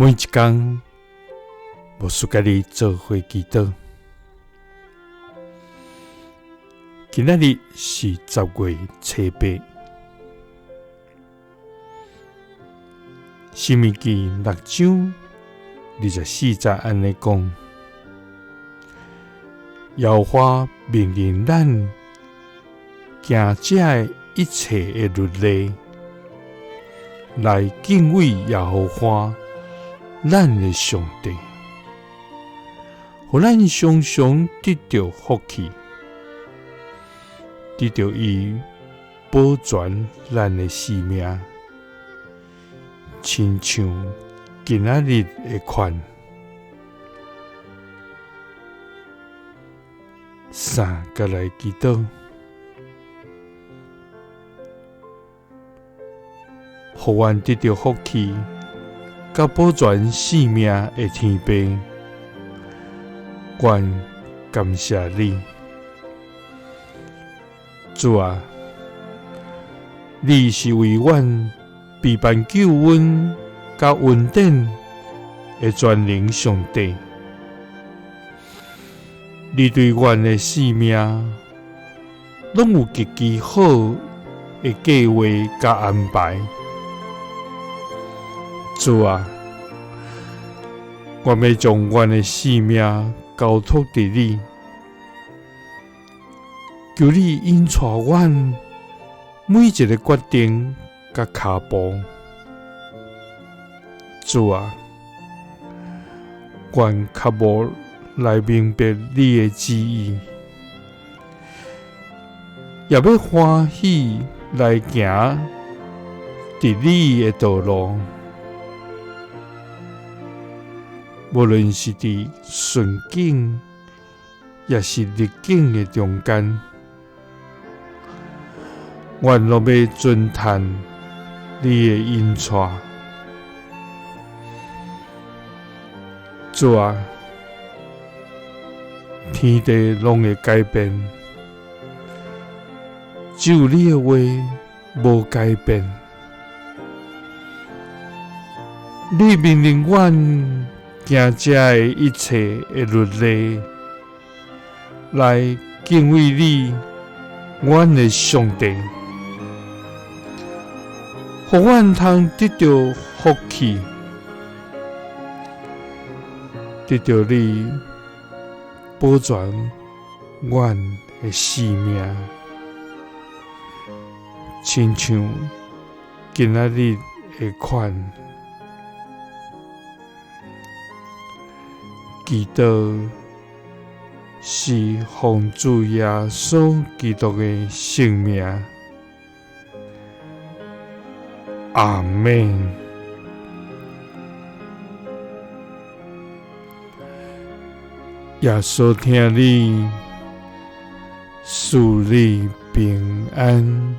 每一天，无事甲你做伙祈祷。今仔日是10月8，申命记6章24节安尼讲：耶和华命令咱行这一切的律例，来敬畏耶和华咱的上帝，互咱常常得到福气，得到伊保全咱的性命，亲像今仔日的款。三个来祈祷，互阮得到福气，甲保全性命的天父，阮感谢你，主啊！你是为阮备办救恩甲恩典的全能上帝。你对阮的性命，拢有极其好的计划甲安排。主啊，我要将阮的性命交托伫你，求你引带阮每一个决定甲脚步。主啊，阮较无来明白你的旨意，也要欢喜来行伫你的道路。无论是伫顺境，也是逆境的中间，阮拢要尊叹你的引带。主啊！天地拢会改变，只有你的话无改变。你命令阮行这的一切的律例，来敬畏你，阮的上帝，互阮通得到福气，得到你保全阮的性命，亲像今仔日的款。祈祷是奉主耶稣基督的圣名，阿们。耶稣听你，赐你平安。